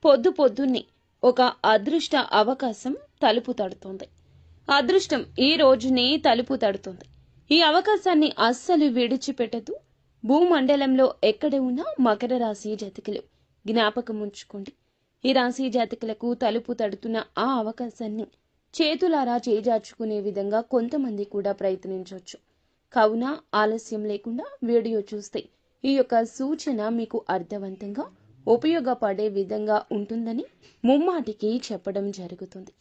పొద్దు పొద్దున్నే ఒక అదృష్ట అవకాశం తలుపు తడుతోంది. అదృష్టం ఈ రోజునే తలుపు తడుతోంది. ఈ అవకాశాన్ని అస్సలు విడిచిపెట్టదు. భూమండలంలో ఎక్కడ ఉన్నా మకర రాశి జాతకులు జ్ఞాపకం ఉంచుకోండి. ఈ రాశి జాతకులకు తలుపు తడుతున్న ఆ అవకాశాన్ని చేతులారా చేజార్చుకునే విధంగా కొంతమంది కూడా ప్రయత్నించవచ్చు. కావున ఆలస్యం లేకుండా వీడియో చూస్తే ఈ యొక్క సూచన మీకు అర్థవంతంగా ఉపయోగపడే విధంగా ఉంటుందని ముమ్మాటికి చెప్పడం జరుగుతుంది.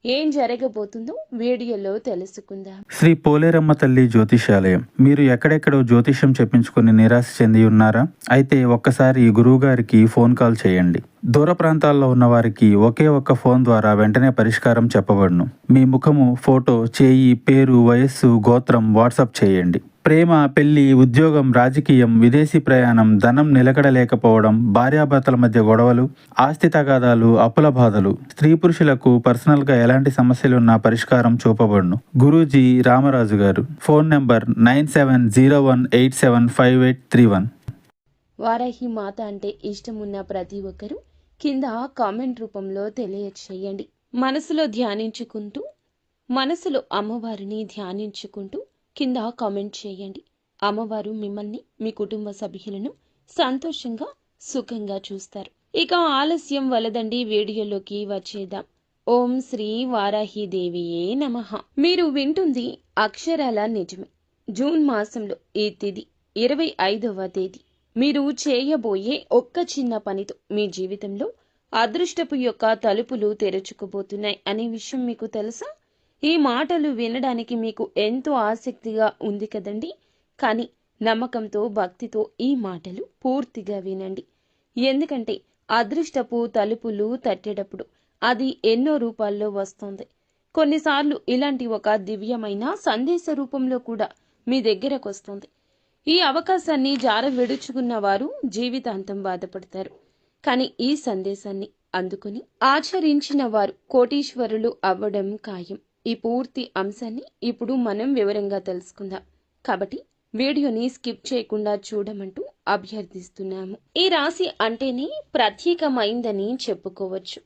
ఏం జరగబోతుందో వీడియోలో తెలుసుకుందాం. శ్రీ పోలేరమ్మ తల్లి జ్యోతిషాలయం. మీరు ఎక్కడెక్కడో జ్యోతిషం చెప్పించుకుని నిరాశ చెంది ఉన్నారా? అయితే ఒక్కసారి గురువు గారికి ఫోన్ కాల్ చేయండి. దూర ప్రాంతాల్లో ఉన్న వారికి ఒకే ఒక్క ఫోన్ ద్వారా వెంటనే పరిష్కారం చెప్పబడును. మీ ముఖము, ఫోటో, చేయి, పేరు, వయస్సు, గోత్రం వాట్సాప్ చేయండి. ప్రేమ, పెళ్లి, ఉద్యోగం, రాజకీయం, విదేశీ ప్రయాణం, ధనం నిలకడలేకపోవడం, భార్యాభర్తల మధ్య గొడవలు, ఆస్తి తగాదాలు, అప్పుల బాధలు, స్త్రీ పురుషులకు పర్సనల్గా ఎలాంటి సమస్యలున్నా పరిష్కారం చూపబడును. గురూజీ రామరాజు గారు. Phone number 9701875831. వారాహి మాత అంటే ఇష్టమున్న ప్రతి ఒక్కరూ కింద కామెంట్ రూపంలో తెలియచేయండి. మనసులో ధ్యానించుకుంటూ, మనసులో అమ్మవారిని ధ్యానించుకుంటూ కింద కామెంట్ చేయండి. అమ్మవారు మిమ్మల్ని, మీ కుటుంబ సభ్యులను సంతోషంగా, సుఖంగా చూస్తారు. ఇక ఆలస్యం వలదండి, వీడియోలోకి వచ్చేద్దాం. ఓం శ్రీ వారాహి దేవియే నమః. మీరు వింటుంది అక్షరాల నిజమే. జూన్ మాసంలో ఈ తేదీ 25వ తేదీ. మీరు చేయబోయే ఒక్క చిన్న పనితో మీ జీవితంలో అదృష్టపు యొక్క తలుపులు తెరుచుకోబోతున్నాయి అనే విషయం మీకు తెలుసా? ఈ మాటలు వినడానికి మీకు ఎంతో ఆసక్తిగా ఉంది కదండి. కానీ నమ్మకంతో, భక్తితో ఈ మాటలు పూర్తిగా వినండి. ఎందుకంటే అదృష్టపు తలుపులు తట్టేటప్పుడు అది ఎన్నో రూపాల్లో వస్తుంది. కొన్నిసార్లు ఇలాంటి ఒక దివ్యమైన సందేశ రూపంలో కూడా మీ దగ్గరకు వస్తుంది. ఈ అవకాశాన్ని జార విడుచుకున్న వారు జీవితాంతం బాధపడతారు. కానీ ఈ సందేశాన్ని అందుకుని ఆచరించిన వారు కోటీశ్వరులు అవ్వడం ఖాయం. ఈ పూర్తి అంశాన్ని ఇప్పుడు మనం వివరంగా తెలుసుకుందాం. కాబట్టి వీడియోని స్కిప్ చేయకుండా చూడమంటూ అభ్యర్థిస్తున్నాము. ఈ రాశి అంటేనే ప్రత్యేకమైందని చెప్పుకోవచ్చు.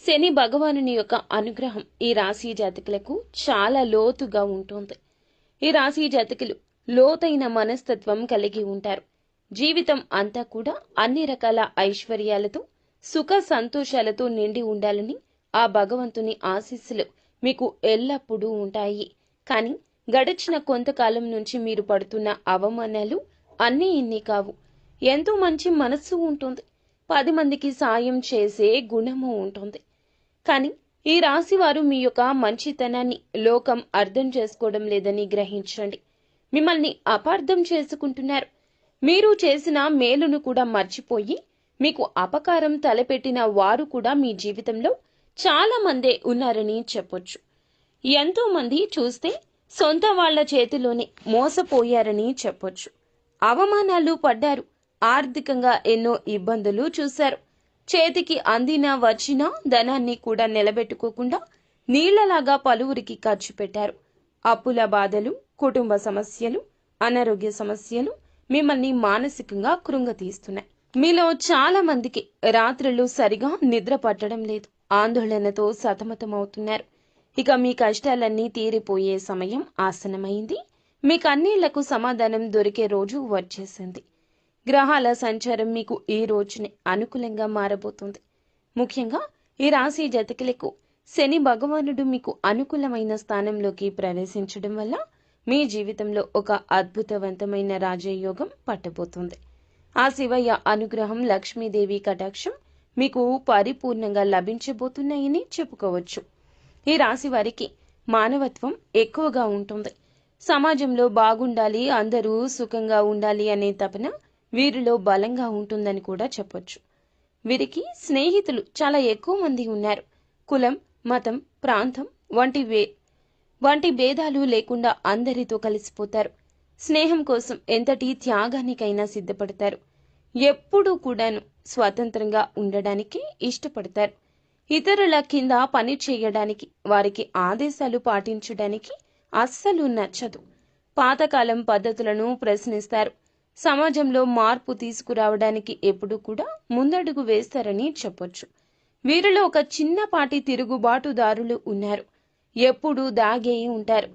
శని భగవానుని యొక్క అనుగ్రహం ఈ రాశి జాతకులకు చాలా లోతుగా ఉంటుంది. ఈ రాశి జాతకులు లోతైన మనస్తత్వం కలిగి ఉంటారు. జీవితం అంతా కూడా అన్ని రకాల ఐశ్వర్యాలతో, సుఖ సంతోషాలతో నిండి ఉండాలని ఆ భగవంతుని ఆశీస్సులు మీకు ఎల్లప్పుడూ ఉంటాయి. కానీ గడిచిన కొంతకాలం నుంచి మీరు పడుతున్న అవమానాలు అన్నీ ఇన్ని కావు. ఎంతో మంచి మనస్సు ఉంటుంది. 10 మందికి సాయం చేసే గుణము ఉంటుంది. కానీ ఈ రాశి వారు మీ యొక్క మంచితనాన్ని లోకం అర్థం చేసుకోవడం లేదని గ్రహించండి. మిమ్మల్ని అపార్థం చేసుకుంటున్నారు. మీరు చేసిన మేలును కూడా మర్చిపోయి మీకు అపకారం తలపెట్టిన వారు కూడా మీ జీవితంలో చాలా మందే ఉన్నారని చెప్పొచ్చు. ఎంతో మంది చూస్తే సొంత వాళ్ల చేతిలోనే మోసపోయారని చెప్పొచ్చు. అవమానాలు పడ్డారు. ఆర్థికంగా ఎన్నో ఇబ్బందులు చూశారు. చేతికి అందిన వచ్చిన ధనాన్ని కూడా నిలబెట్టుకోకుండా నీళ్లలాగా పలువురికి ఖర్చు పెట్టారు. అప్పుల బాధలు, కుటుంబ సమస్యలు, అనారోగ్య సమస్యలు మిమ్మల్ని మానసికంగా కృంగతీస్తున్నాయి. మీలో చాలా మందికి రాత్రులు సరిగా నిద్ర పట్టడం లేదు. ఆందోళనతో సతమతమవుతున్నారు. ఇక మీ కష్టాలన్నీ తీరిపోయే సమయం ఆసనమైంది. మీ కన్నీళ్లకు సమాధానం దొరికే రోజు వచ్చేసింది. గ్రహాల సంచారం మీకు ఈ రోజునే అనుకూలంగా మారబోతుంది. ముఖ్యంగా ఈ రాశి జాతకులకు శని భగవానుడు మీకు అనుకూలమైన స్థానంలోకి ప్రవేశించడం వల్ల మీ జీవితంలో ఒక అద్భుతవంతమైన రాజయోగం పట్టబోతుంది. ఆ శివయ్య అనుగ్రహం, లక్ష్మీదేవి కటాక్షం మీకు పరిపూర్ణంగా లభించబోతున్నాయని చెప్పుకోవచ్చు. ఈ రాశి వారికి మానవత్వం ఎక్కువగా ఉంటుంది. సమాజంలో బాగుండాలి, అందరూ సుఖంగా ఉండాలి అనే తపన వీరిలో బలంగా ఉంటుందని కూడా చెప్పొచ్చు. వీరికి స్నేహితులు చాలా ఎక్కువ మంది ఉన్నారు. కులం, మతం, ప్రాంతం వంటి భేదాలు లేకుండా అందరితో కలిసిపోతారు. స్నేహం కోసం ఎంతటి త్యాగానికైనా సిద్ధపడతారు. ఎప్పుడూ కూడాను స్వతంత్రంగా ఉండడానికి ఇష్టపడతారు. ఇతరుల కింద పని చేయడానికి, వారికి ఆదేశాలు పాటించడానికి అస్సలు నచ్చదు. పాతకాలం పద్ధతులను ప్రశ్నిస్తారు. సమాజంలో మార్పు తీసుకురావడానికి ఎప్పుడూ కూడా ముందడుగు వేస్తారని చెప్పొచ్చు. వీరిలో ఒక చిన్నపాటి తిరుగుబాటుదారులు ఉన్నారు. ఎప్పుడూ దాగే ఉంటారు.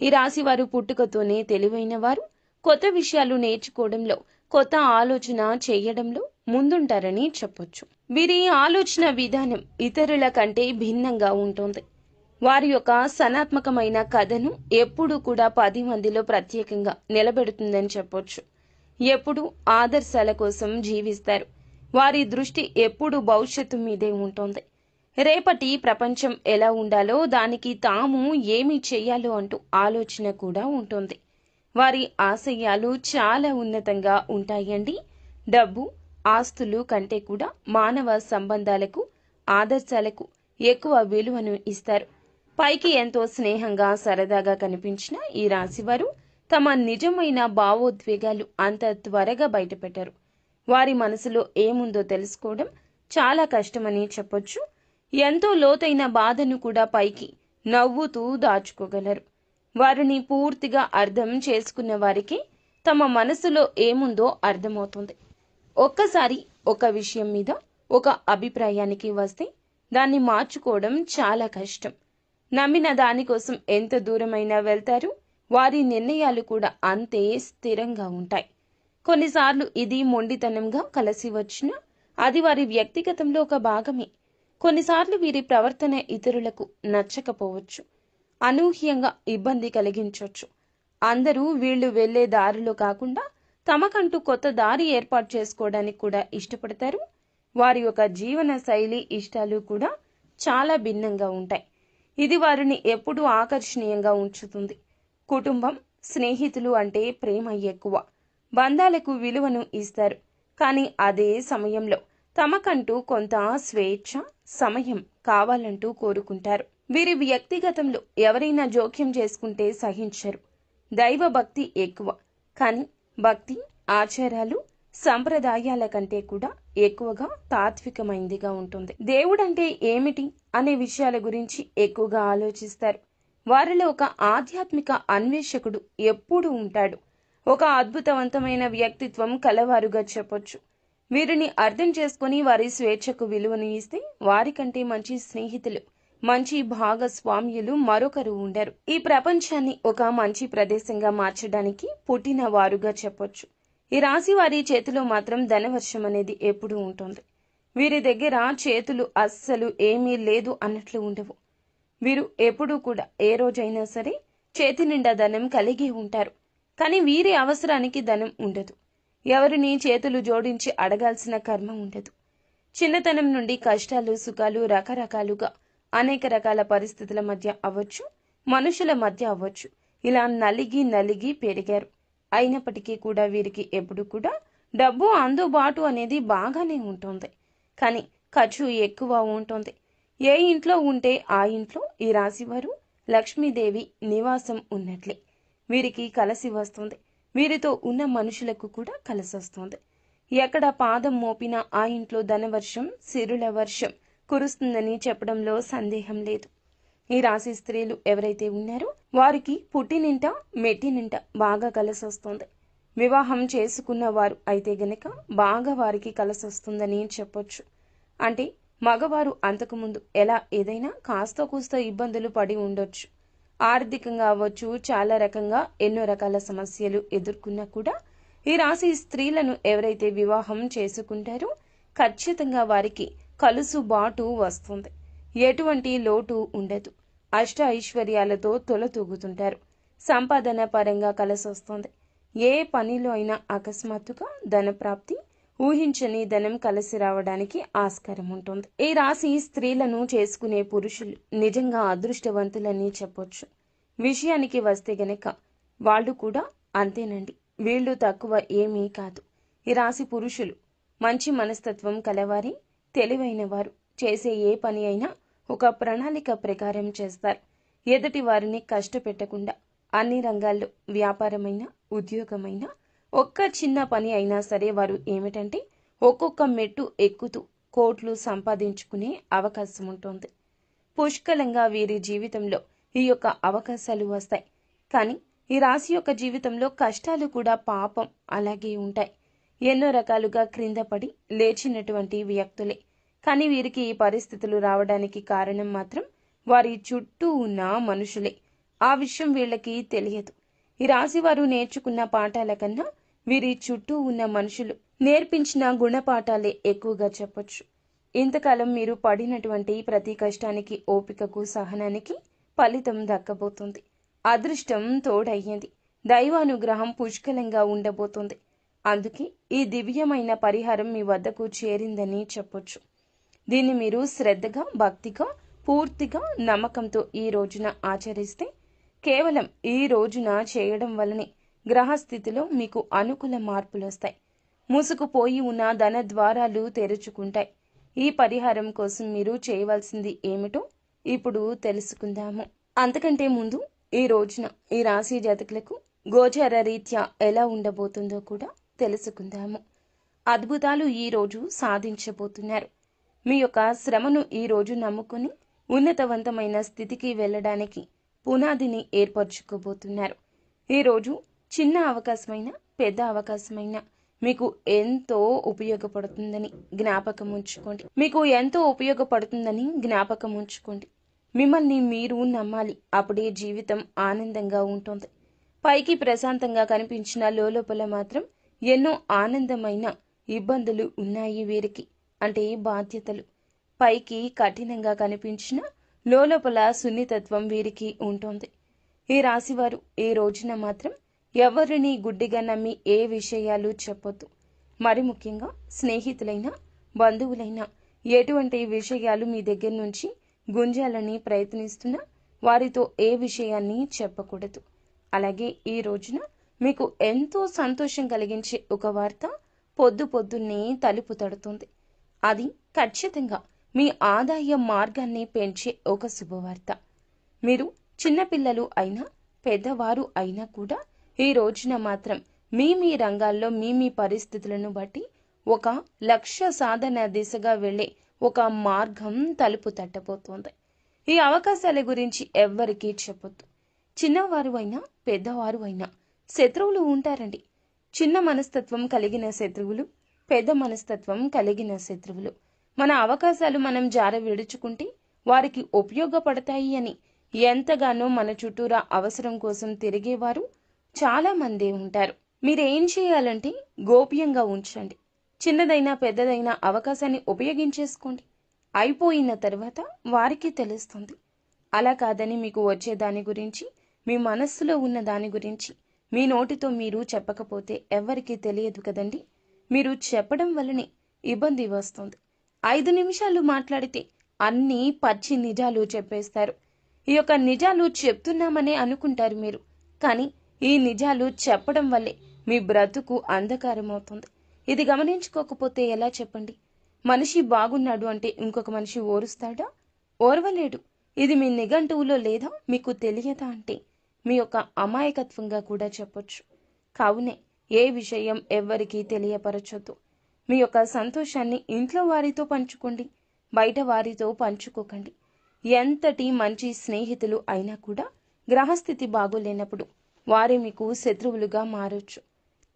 ఈ రాశి వారు పుట్టుకతోనే తెలివైన వారు. కొత్త విషయాలు నేర్చుకోవడంలో, కొత్త ఆలోచన చేయడంలో ముందుంటారని చెప్పొచ్చు. వీరి ఆలోచన విధానం ఇతరుల కంటే భిన్నంగా ఉంటుంది. వారి యొక్క సనాత్మకమైన కథను ఎప్పుడూ కూడా 10 మందిలో ప్రత్యేకంగా నిలబెడుతుందని చెప్పొచ్చు. ఎప్పుడూ ఆదర్శాల కోసం జీవిస్తారు. వారి దృష్టి ఎప్పుడూ భవిష్యత్తు మీదే ఉంటుంది. రేపటి ప్రపంచం ఎలా ఉండాలో, దానికి తాము ఏమి చెయ్యాలో అంటూ ఆలోచన కూడా ఉంటుంది. వారి ఆశయాలు చాలా ఉన్నతంగా ఉంటాయండి. డబ్బు, ఆస్తులు కంటే కూడా మానవ సంబంధాలకు, ఆదర్శాలకు ఎక్కువ విలువను ఇస్తారు. పైకి ఎంతో స్నేహంగా, సరదాగా కనిపించిన ఈ రాశివారు తమ నిజమైన భావోద్వేగాలు అంత త్వరగా బయటపెట్టారు. వారి మనసులో ఏముందో తెలుసుకోవడం చాలా కష్టమని చెప్పొచ్చు. ఎంతో లోతైన బాధను కూడా పైకి నవ్వుతూ దాచుకోగలరు. వారిని పూర్తిగా అర్థం చేసుకున్న వారికి తమ మనసులో ఏముందో అర్థమవుతుంది. ఒక్కసారి ఒక విషయం మీద ఒక అభిప్రాయానికి వస్తే దాన్ని మార్చుకోవడం చాలా కష్టం. నమ్మిన దానికోసం ఎంత దూరమైనా వెళ్తారు. వారి నిర్ణయాలు కూడా అంతే స్థిరంగా ఉంటాయి. కొన్నిసార్లు ఇది మొండితనంగా కలిసి వచ్చినా అది వారి వ్యక్తిగతంలో ఒక భాగమే. కొన్నిసార్లు వీరి ప్రవర్తన ఇతరులకు నచ్చకపోవచ్చు, అనూహ్యంగా ఇబ్బంది కలిగించవచ్చు. అందరూ వీళ్ళు వెళ్లే దారిలో కాకుండా తమకంటూ కొత్త దారి ఏర్పాటు చేసుకోవడానికి కూడా ఇష్టపడతారు. వారి యొక్క జీవన శైలి, ఇష్టాలు కూడా చాలా భిన్నంగా ఉంటాయి. ఇది వారిని ఎప్పుడూ ఆకర్షణీయంగా ఉంచుతుంది. కుటుంబం, స్నేహితులు అంటే ప్రేమ ఎక్కువ. బంధాలకు విలువను ఇస్తారు. కానీ అదే సమయంలో తమకంటూ కొంత స్వేచ్ఛ, సమయం కావాలంటూ కోరుకుంటారు. వీరి వ్యక్తిగతంలో ఎవరైనా జోక్యం చేసుకుంటే సహించరు. దైవ భక్తి ఎక్కువ. కానీ భక్తి, ఆచారాలు, సంప్రదాయాల కంటే కూడా ఎక్కువగా తాత్వికమైందిగా ఉంటుంది. దేవుడంటే ఏమిటి అనే విషయాల గురించి ఎక్కువగా ఆలోచిస్తారు. వారిలో ఒక ఆధ్యాత్మిక అన్వేషకుడు ఎప్పుడూ ఉంటాడు. ఒక అద్భుతవంతమైన వ్యక్తిత్వం కలవారుగా చెప్పొచ్చు. వీరిని అర్థం చేసుకుని వారి స్వేచ్ఛకు విలువను ఇస్తే వారికంటే మంచి స్నేహితులు, మంచి భాగస్వామ్యులు మరొకరు ఉండరు. ఈ ప్రపంచాన్ని ఒక మంచి ప్రదేశంగా మార్చడానికి పుట్టిన వారుగా చెప్పొచ్చు. ఈ రాశి వారి చేతిలో మాత్రం ధనవర్షం అనేది ఎప్పుడూ ఉంటుంది. వీరి దగ్గర చేతులు అస్సలు ఏమీ లేదు అన్నట్లు ఉండవు. వీరు ఎప్పుడూ కూడా ఏ రోజైనా సరే చేతి నిండా ధనం కలిగి ఉంటారు. కానీ వీరి అవసరానికి ధనం ఉండదు. ఎవరిని చేతులు జోడించి అడగాల్సిన కర్మ ఉండదు. చిన్నతనం నుండి కష్టాలు, సుఖాలు రకరకాలుగా అనేక రకాల పరిస్థితుల మధ్య అవ్వచ్చు, మనుషుల మధ్య అవ్వచ్చు, ఇలా నలిగి పెరిగారు. అయినప్పటికీ కూడా వీరికి ఎప్పుడు కూడా డబ్బు అందుబాటు అనేది బాగానే ఉంటుంది. కానీ ఖర్చు ఎక్కువ ఉంటుంది. ఏ ఇంట్లో ఉంటే ఆ ఇంట్లో ఈ రాశివారు లక్ష్మీదేవి నివాసం ఉన్నట్లే. వీరికి కలిసి వస్తుంది. వీరితో ఉన్న మనుషులకు కూడా కలిసొస్తుంది. ఎక్కడ పాదం మోపినా ఆ ఇంట్లో ధనవర్షం, సిరుల వర్షం కురుస్తుందని చెప్పడంలో సందేహం లేదు. ఈ రాశి స్త్రీలు ఎవరైతే ఉన్నారో వారికి పుట్టినింట, మెట్టినింట బాగా కలిసొస్తుంది. వివాహం చేసుకున్న వారు అయితే గనక బాగా వారికి కలిసొస్తుందని చెప్పొచ్చు. అంటే మగవారు అంతకుముందు ఎలా ఏదైనా కాస్త కూస్త ఇబ్బందులు పడి ఉండొచ్చు. ఆర్థికంగా అవ్వచ్చు, చాలా రకంగా ఎన్నో రకాల సమస్యలు ఎదుర్కొన్నా కూడా ఈ రాశి స్త్రీలను ఎవరైతే వివాహం చేసుకుంటారో ఖచ్చితంగా వారికి కలుసుబాటు వస్తుంది. ఎటువంటి లోటు ఉండదు. అష్ట ఐశ్వర్యాలతో తొలతూగుతుంటారు. సంపాదన పరంగా కలిసొస్తుంది. ఏ పనిలో అయినా అకస్మాత్తుగా ధనప్రాప్తి, ఊహించని ధనం కలిసి రావడానికి ఆస్కారం ఉంటుంది. ఈ రాశి స్త్రీలను చేసుకునే పురుషులు నిజంగా అదృష్టవంతులని చెప్పొచ్చు. విషయానికి వస్తే గనక వాళ్ళు కూడా అంతేనండి. వీళ్ళు తక్కువ ఏమీ కాదు. ఈ రాశి పురుషులు మంచి మనస్తత్వం కలవారి, తెలివైన వారు. చేసే ఏ పని అయినా ఒక ప్రణాళిక ప్రకారం చేస్తారు. ఎదుటి వారిని కష్టపెట్టకుండా అన్ని రంగాల్లో వ్యాపారమైన, ఉద్యోగమైన, ఒక్క చిన్న పని అయినా సరే వారు ఏమిటంటే ఒక్కొక్క మెట్టు ఎక్కుతూ కోట్లు సంపాదించుకునే అవకాశం ఉంటుంది. పుష్కలంగా వీరి జీవితంలో ఈ యొక్క అవకాశాలు వస్తాయి. కానీ ఈ రాశి యొక్క జీవితంలో కష్టాలు కూడా పాపం అలాగే ఉంటాయి. ఎన్నో రకాలుగా క్రింద పడి లేచినటువంటి వ్యక్తులే. కానీ వీరికి ఈ పరిస్థితులు రావడానికి కారణం మాత్రం వారి చుట్టూ ఉన్న మనుషులే. ఆ విషయం వీళ్ళకి తెలియదు. ఈ రాశి వారు నేర్చుకున్న పాఠాల కన్నా వీరి చుట్టూ ఉన్న మనుషులు నేర్పించిన గుణపాఠాలే ఎక్కువగా చెప్పొచ్చు. ఇంతకాలం మీరు పడినటువంటి ప్రతి కష్టానికి, ఓపికకు, సహనానికి ఫలితం దక్కబోతుంది. అదృష్టం తోడయ్యింది. దైవానుగ్రహం పుష్కలంగా ఉండబోతుంది. అందుకే ఈ దివ్యమైన పరిహారం మీ వద్దకు చేరిందని చెప్పొచ్చు. దీన్ని మీరు శ్రద్ధగా, భక్తిగా, పూర్తిగా నమ్మకంతో ఈ రోజున ఆచరిస్తే, కేవలం ఈ రోజున చేయడం వల్లనే గ్రహస్థితిలో మీకు అనుకూల మార్పులు వస్తాయి. మూసుకుపోయి ఉన్న ధన ద్వారాలు తెరుచుకుంటాయి. ఈ పరిహారం కోసం మీరు చేయవలసింది ఏమిటో ఇప్పుడు తెలుసుకుందాము. అంతకంటే ముందు ఈ రోజున ఈ రాశి జాతకులకు గోచార రీత్యా ఎలా ఉండబోతుందో కూడా తెలుసుకుందాము. అద్భుతాలు ఈ రోజు సాధించబోతున్నారు. మీ యొక్క శ్రమను ఈ రోజు నమ్ముకుని ఉన్నతవంతమైన స్థితికి వెళ్ళడానికి పునాదిని ఏర్పరచుకోబోతున్నారు. ఈరోజు చిన్న అవకాశమైన, పెద్ద అవకాశమైన మీకు ఎంతో ఉపయోగపడుతుందని జ్ఞాపకం ఉంచుకోండి. మిమ్మల్ని మీరు నమ్మాలి. అప్పుడే జీవితం ఆనందంగా ఉంటుంది. పైకి ప్రశాంతంగా కనిపించిన లోపల మాత్రం ఎన్నో ఆనందమైన ఇబ్బందులు ఉన్నాయి వీరికి. అంటే బాధ్యతలు. పైకి కఠినంగా కనిపించిన లోపల సున్నితత్వం వీరికి ఉంటుంది. ఈ రాశివారు ఈ రోజున మాత్రం ఎవరిని గుడ్డిగా నమ్మి ఏ విషయాలు చెప్పొద్దు. మరి ముఖ్యంగా స్నేహితులైనా, బంధువులైనా ఎటువంటి విషయాలు మీ దగ్గర నుంచి గుంజాలని ప్రయత్నిస్తున్నా వారితో ఏ విషయాన్ని చెప్పకూడదు. అలాగే ఈ రోజున మీకు ఎంతో సంతోషం కలిగించే ఒక వార్త పొద్దున్నే తలుపు తడుతుంది. అది ఖచ్చితంగా మీ ఆదాయ మార్గాన్ని పెంచే ఒక శుభవార్త. మీరు చిన్నపిల్లలు అయినా, పెద్దవారు అయినా కూడా ఈ రోజున మాత్రం మీ రంగాల్లో మీ పరిస్థితులను బట్టి ఒక లక్ష్య సాధన దిశగా వెళ్లే ఒక మార్గం తలుపు తట్టబోతోంది. ఈ అవకాశాల గురించి ఎవ్వరికీ చెప్పొద్దు. చిన్నవారు అయినా, పెద్దవారు అయినా శత్రువులు ఉంటారండి. చిన్న మనస్తత్వం కలిగిన శత్రువులు, పెద్ద మనస్తత్వం కలిగిన శత్రువులు. మన అవకాశాలు మనం జార విడుచుకుంటే వారికి ఉపయోగపడతాయి అని ఎంతగానో మన చుట్టూరా అవసరం కోసం తిరిగేవారు చాలా మందే ఉంటారు. మీరేం చేయాలంటే గోప్యంగా ఉంచండి. చిన్నదైనా పెద్దదైనా అవకాశాన్ని ఉపయోగించేసుకోండి. అయిపోయిన తర్వాత వారికి తెలుస్తుంది. అలా కాదని మీకు వచ్చే దాని గురించి, మీ మనస్సులో ఉన్న దాని గురించి మీ నోటితో మీరు చెప్పకపోతే ఎవ్వరికీ తెలియదు కదండి. మీరు చెప్పడం వల్లనే ఇబ్బంది వస్తుంది. 5 నిమిషాలు మాట్లాడితే అన్నీ పచ్చి నిజాలు చెప్పేస్తారు. ఈ యొక్క నిజాలు చెప్తున్నామనే అనుకుంటారు మీరు. కానీ ఈ నిజాలు చెప్పడం వల్లే మీ బ్రతుకు అంధకారం అవుతుంది. ఇది గమనించుకోకపోతే ఎలా చెప్పండి? మనిషి బాగున్నాడు అంటే ఇంకొక మనిషి ఓరుస్తాడా? ఓర్వలేడు. ఇది మీ నిఘంటువులో లేదా మీకు తెలియదా అంటే మీ యొక్క అమాయకత్వంగా కూడా చెప్పొచ్చు. కావునే ఏ విషయం ఎవ్వరికీ తెలియపరచొద్దు. మీ యొక్క సంతోషాన్ని ఇంట్లో వారితో పంచుకోండి, బయట వారితో పంచుకోకండి. ఎంతటి మంచి స్నేహితులు అయినా కూడా గ్రహస్థితి బాగోలేనప్పుడు వారే మీకు శత్రువులుగా మారొచ్చు.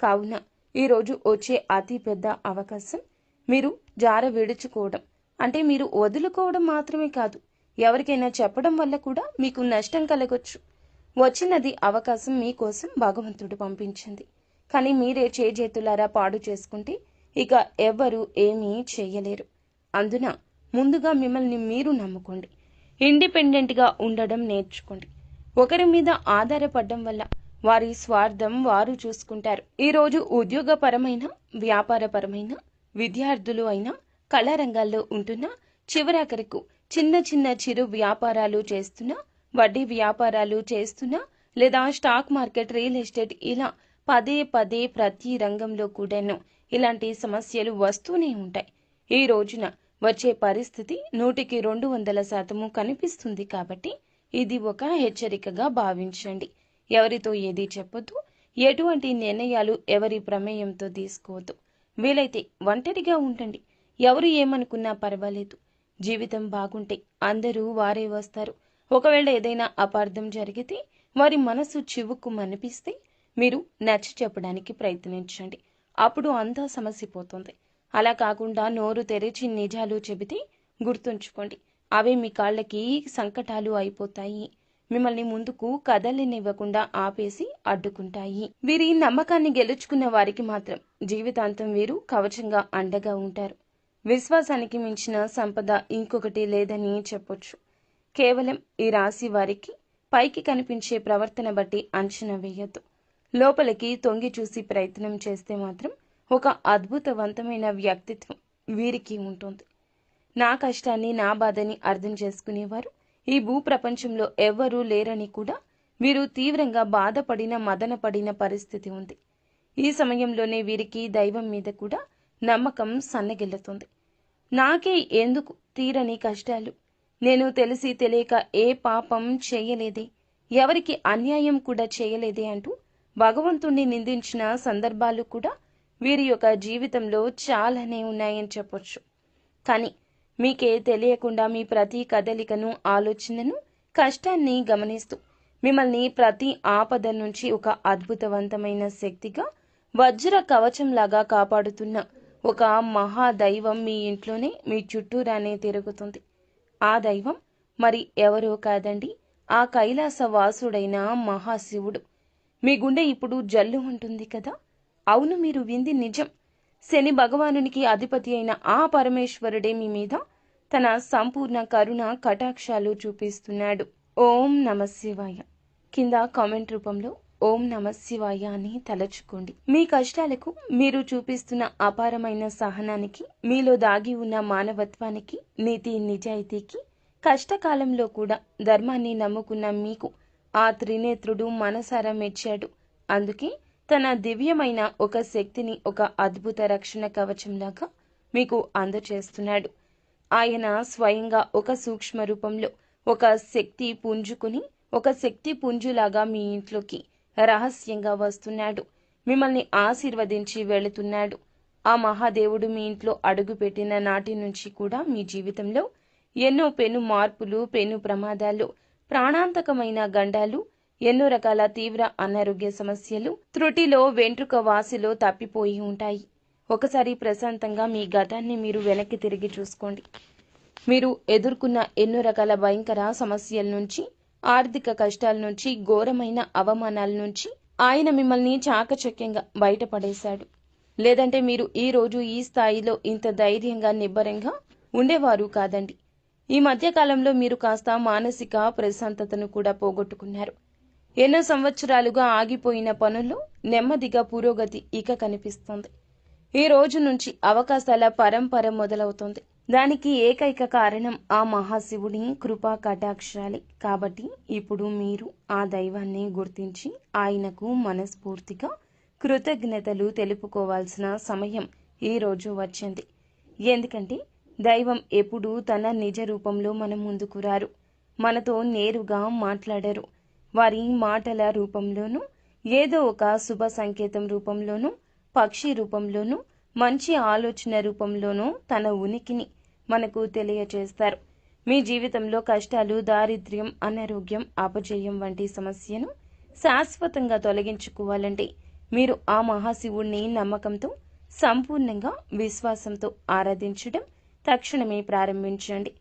కావున ఈరోజు వచ్చే అతి పెద్ద అవకాశం మీరు జార విడుచుకోవడం, అంటే మీరు వదులుకోవడం మాత్రమే కాదు, ఎవరికైనా చెప్పడం వల్ల కూడా మీకు నష్టం కలగొచ్చు. వచ్చినది అవకాశం మీకోసం భగవంతుడు పంపించింది. కానీ మీరే చేజేతులారా పాడు చేసుకుంటే ఇక ఎవ్వరూ ఏమీ చేయలేరు. అందున ముందుగా మిమ్మల్ని మీరు నమ్ముకోండి. ఇండిపెండెంట్గా ఉండడం నేర్చుకోండి. ఒకరి మీద ఆధారపడడం వల్ల వారి స్వార్థం వారు చూసుకుంటారు. ఈరోజు ఉద్యోగపరమైన, వ్యాపారపరమైన, విద్యార్థులు అయినా, కళారంగాల్లో ఉంటున్నా, చివరాఖరకు చిన్న చిరు వ్యాపారాలు చేస్తున్నా, వడ్డీ వ్యాపారాలు చేస్తున్నా, లేదా స్టాక్ మార్కెట్, రియల్ ఎస్టేట్ ఇలా పదే ప్రతి రంగంలో కూడాను ఇలాంటి సమస్యలు వస్తూనే ఉంటాయి. ఈ రోజున వచ్చే పరిస్థితి 100కి 200% కనిపిస్తుంది. కాబట్టి ఇది ఒక హెచ్చరికగా భావించండి. ఎవరితో ఏది చెప్పొద్దు. ఎటువంటి నిర్ణయాలు ఎవరి ప్రమేయంతో తీసుకోవద్దు. వీలైతే ఒంటరిగా ఉండండి. ఎవరు ఏమనుకున్నా పర్వాలేదు. జీవితం బాగుంటే అందరూ వారే వస్తారు. ఒకవేళ ఏదైనా అపార్థం జరిగితే, వారి మనసు చివుక్కుమనిపిస్తే మీరు నచ్చ చెప్పడానికి ప్రయత్నించండి. అప్పుడు అంతా సమసిపోతుంది. అలా కాకుండా నోరు తెరిచి నిజాలు చెబితే గుర్తుంచుకోండి, అవే మీ కాళ్ళకి సంకటాలు అయిపోతాయి. మిమ్మల్ని ముందుకు కదలనివ్వకుండా ఆపేసి అడ్డుకుంటాయి. వీరి నమ్మకాన్ని గెలుచుకున్న వారికి మాత్రం జీవితాంతం వీరు కవచంగా అండగా ఉంటారు. విశ్వాసానికి మించిన సంపద ఇంకొకటి లేదని చెప్పొచ్చు. కేవలం ఈ రాశి వారికి పైకి కనిపించే ప్రవర్తన బట్టి అంచనా వేయొద్దు. లోపలికి తొంగి చూసి ప్రయత్నం చేస్తే మాత్రం ఒక అద్భుతవంతమైన వ్యక్తిత్వం వీరికి ఉంటుంది. నా కష్టాన్ని, నా బాధని అర్థం చేసుకునేవారు ఈ భూప్రపంచంలో ఎవ్వరూ లేరని కూడా వీరు తీవ్రంగా బాధపడిన, మదనపడిన పరిస్థితి ఉంది. ఈ సమయంలోనే వీరికి దైవం మీద కూడా నమ్మకం సన్నగిల్లుతుంది. నాకే ఎందుకు తీరని కష్టాలు, నేను తెలిసి తెలియక ఏ పాపం చేయలేదే, ఎవరికి అన్యాయం కూడా చేయలేదే అంటూ భగవంతుణ్ణి నిందించిన సందర్భాలు కూడా వీరి యొక్క జీవితంలో చాలానే ఉన్నాయని చెప్పొచ్చు. కానీ మీకే తెలియకుండా మీ ప్రతి కదలికను, ఆలోచనను, కష్టాన్ని గమనిస్తూ మిమ్మల్ని ప్రతి ఆపద నుంచి ఒక అద్భుతవంతమైన శక్తిగా, వజ్ర కవచంలాగా కాపాడుతున్న ఒక మహాదైవం మీ ఇంట్లోనే, మీ చుట్టూరానే తిరుగుతుంది. ఆ దైవం మరి ఎవరో కాదండి, ఆ కైలాస వాసుడైన మహాశివుడు. మీ గుండె ఇప్పుడు జల్లు ఉంటుంది కదా? అవును, మీరు వింది నిజం. శని భగవానునికి అధిపతి అయిన ఆ పరమేశ్వరుడే మీ మీద తన సంపూర్ణ కరుణ కటాక్షాలు చూపిస్తున్నాడు. ఓం నమ శివాయ కింద కామెంట్ రూపంలో ఓం నమ శివాయ అని తలచుకోండి. మీ కష్టాలకు మీరు చూపిస్తున్న అపారమైన సహనానికి, మీలో దాగి ఉన్న మానవత్వానికి, నీతి నిజాయితీకి, కష్టకాలంలో కూడా ధర్మాన్ని నమ్ముకున్న మీకు ఆ త్రినేత్రుడు మనసారా మెచ్చాడు. అందుకే తన దివ్యమైన ఒక శక్తిని ఒక అద్భుత రక్షణ కవచంలాగా మీకు అందచేస్తున్నాడు. ఆయన స్వయంగా ఒక సూక్ష్మ రూపంలో ఒక శక్తి పుంజుకుని, ఒక శక్తి పుంజులాగా మీ ఇంట్లోకి రహస్యంగా వస్తున్నాడు. మిమ్మల్ని ఆశీర్వదించి వెళుతున్నాడు. ఆ మహాదేవుడు మీ ఇంట్లో అడుగుపెట్టిన నాటి నుంచి కూడా మీ జీవితంలో ఎన్నో పెను మార్పులు, పెను ప్రమాదాలు, ప్రాణాంతకమైన గండాలు, ఎన్నో రకాల తీవ్ర అనారోగ్య సమస్యలు, త్రుటిలో వెంట్రుక వాసిలో తప్పిపోయి ఉంటాయి. ఒకసారి ప్రశాంతంగా మీ గతాన్ని మీరు వెనక్కి తిరిగి చూసుకోండి. మీరు ఎదుర్కొన్న ఎన్నో రకాల భయంకర సమస్యల నుంచి, ఆర్థిక కష్టాల నుంచి, ఘోరమైన అవమానాల నుంచి ఆయన మిమ్మల్ని చాకచక్యంగా బయటపడేశాడు. లేదంటే మీరు ఈ రోజు ఈ స్థాయిలో ఇంత ధైర్యంగా, నిబ్బరంగా ఉండేవారు కాదండి. ఈ మధ్యకాలంలో మీరు కాస్త మానసిక ప్రశాంతతను కూడా పోగొట్టుకున్నారు. ఎన్నో సంవత్సరాలుగా ఆగిపోయిన పనుల్లో నెమ్మదిగా పురోగతి ఇక కనిపిస్తుంది. ఈ రోజు నుంచి అవకాశాల పరంపర మొదలవుతుంది. దానికి ఏకైక కారణం ఆ మహాశివుని కృపా కటాక్షాలే. కాబట్టి ఇప్పుడు మీరు ఆ దైవాన్ని గుర్తించి ఆయనకు మనస్ఫూర్తిగా కృతజ్ఞతలు తెలుపుకోవాల్సిన సమయం ఈ రోజు వచ్చింది. ఎందుకంటే దైవం ఎప్పుడూ తన నిజ రూపంలో మన ముందుకు రారు, మనతో నేరుగా మాట్లాడరు. వారి మాటల రూపంలోనూ, ఏదో ఒక శుభ సంకేతం రూపంలోనూ, పక్షి రూపంలోనూ, మంచి ఆలోచన రూపంలోనూ తన ఉనికిని మనకు తెలియచేస్తారు. మీ జీవితంలో కష్టాలు, దారిద్ర్యం, అనారోగ్యం, అపజయం వంటి సమస్యను శాశ్వతంగా తొలగించుకోవాలంటే మీరు ఆ మహాశివుణ్ణి నమ్మకంతో, సంపూర్ణంగా విశ్వాసంతో ఆరాధించడం తక్షణమే ప్రారంభించండి.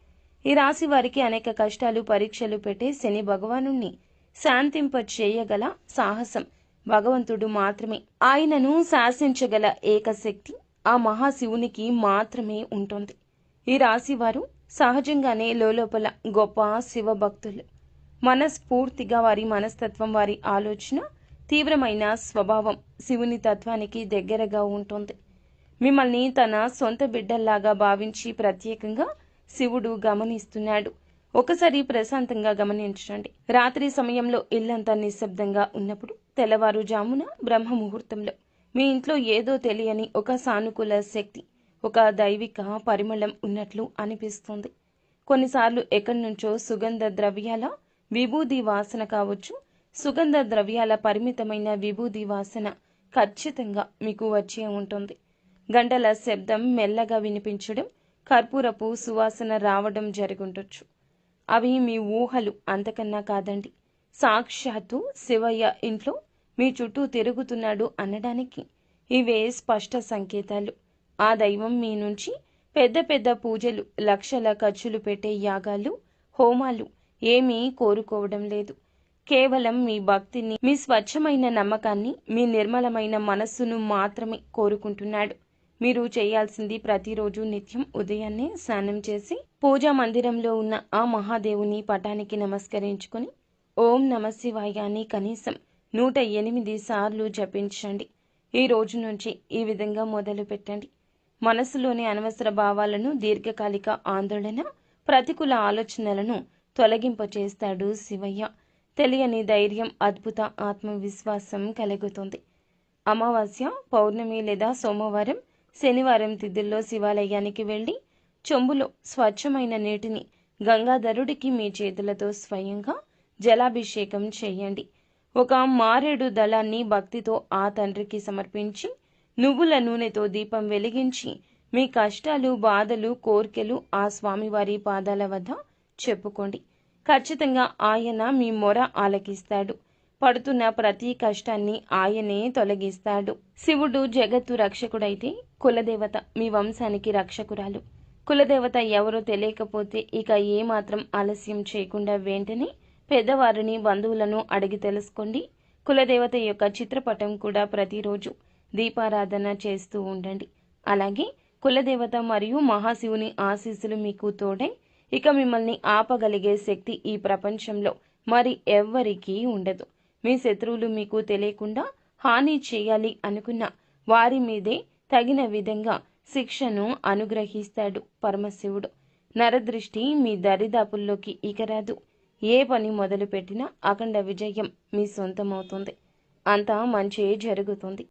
ఈ రాశి వారికి అనేక కష్టాలు, పరీక్షలు పెట్టే శని భగవానుణ్ణి శాంతింప చేయగల సాహసం భగవంతుడు మాత్రమే. ఆయనను శాసించగల ఏకశక్తి ఆ మహాశివునికి మాత్రమే ఉంటుంది. ఈ రాశి వారు సహజంగానే లోపల గొప్ప శివభక్తులు. మనస్ఫూర్తిగా వారి మనస్తత్వం, వారి ఆలోచన, తీవ్రమైన స్వభావం శివుని తత్వానికి దగ్గరగా ఉంటుంది. మిమ్మల్ని తన సొంత బిడ్డల్లాగా భావించి ప్రత్యేకంగా శివుడు గమనిస్తున్నాడు. ఒకసారి ప్రశాంతంగా గమనించండి. రాత్రి సమయంలో ఇల్లంతా నిశ్శబ్దంగా ఉన్నప్పుడు, తెల్లవారుజామున బ్రహ్మ ముహూర్తంలో మీ ఇంట్లో ఏదో తెలియని ఒక సానుకూల శక్తి, ఒక దైవిక పరిమళం ఉన్నట్లు అనిపిస్తుంది. కొన్నిసార్లు ఎక్కడి నుంచో సుగంధ ద్రవ్యాల విభూది వాసన కావచ్చు. సుగంధ ద్రవ్యాల పరిమితమైన విభూది వాసన ఖచ్చితంగా మీకు వచ్చే ఉంటుంది. గంటల శబ్దం మెల్లగా వినిపించడం, కర్పూరపు సువాసన రావడం జరుగుండొచ్చు. అవి మీ ఊహలు, అంతకన్నా కాదండి. సాక్షాత్తు శివయ్య ఇంట్లో మీ చుట్టూ తిరుగుతున్నాడు అనడానికి ఇవే స్పష్ట సంకేతాలు. ఆ దైవం మీ నుంచి పెద్ద పెద్ద పూజలు, లక్షల ఖర్చులు పెట్టే యాగాలు, హోమాలు ఏమీ కోరుకోవడం లేదు. కేవలం మీ భక్తిని, మీ స్వచ్ఛమైన నమ్మకాన్ని, మీ నిర్మలమైన మనస్సును మాత్రమే కోరుకుంటున్నాడు. మీరు చేయాల్సింది ప్రతిరోజు నిత్యం ఉదయాన్నే స్నానం చేసి పూజా మందిరంలో ఉన్న ఆ మహాదేవుని పటానికి నమస్కరించుకొని ఓం నమశివాయ అని కనీసం 108 సార్లు జపించండి. ఈ రోజు నుంచి ఈ విధంగా మొదలు పెట్టండి. మనసులోని అనవసర భావాలను, దీర్ఘకాలిక ఆందోళన, ప్రతికూల ఆలోచనలను తొలగింపచేస్తాడు శివయ్య. తెలియని ధైర్యం, అద్భుత ఆత్మవిశ్వాసం కలుగుతుంది. అమావాస్య, పౌర్ణమి లేదా సోమవారం, శనివారం తిథుల్లో శివాలయానికి వెళ్ళి చెంబులో స్వచ్ఛమైన నీటిని గంగాధరుడికి మీ చేతులతో స్వయంగా జలాభిషేకం చేయండి. ఒక మారేడు దళాన్ని భక్తితో ఆ తండ్రికి సమర్పించి నువ్వుల నూనెతో దీపం వెలిగించి మీ కష్టాలు, బాధలు, కోర్కెలు ఆ స్వామివారి పాదాల వద్ద చెప్పుకోండి. ఖచ్చితంగా ఆయన మీ మొర ఆలకిస్తాడు. పడుతున్న ప్రతి కష్టాన్ని ఆయనే తొలగిస్తాడు. శివుడు జగత్తు రక్షకుడైతే కులదేవత మీ వంశానికి రక్షకురాలు. కులదేవత ఎవరో తెలియకపోతే ఇక ఏమాత్రం ఆలస్యం చేయకుండా వెంటనే పెద్దవారిని, బంధువులను అడిగి తెలుసుకోండి. కులదేవత యొక్క చిత్రపటం కూడా ప్రతిరోజు దీపారాధన చేస్తూ ఉండండి. అలాగే కులదేవత మరియు మహాశివుని ఆశీస్సులు మీకు తోడై ఇక మిమ్మల్ని ఆపగలిగే శక్తి ఈ ప్రపంచంలో మరి ఎవ్వరికీ ఉండదు. మీ శత్రువులు మీకు తెలియకుండా హాని చేయాలి అనుకున్న వారి మీదే తగిన విధంగా శిక్షను అనుగ్రహిస్తాడు పరమశివుడు. నరదృష్టి మీ దరిదాపుల్లోకి ఇక రాదు. ఏ పని మొదలు పెట్టినా అఖండ విజయం మీ సొంతమవుతుంది. అంతా మంచే జరుగుతుంది.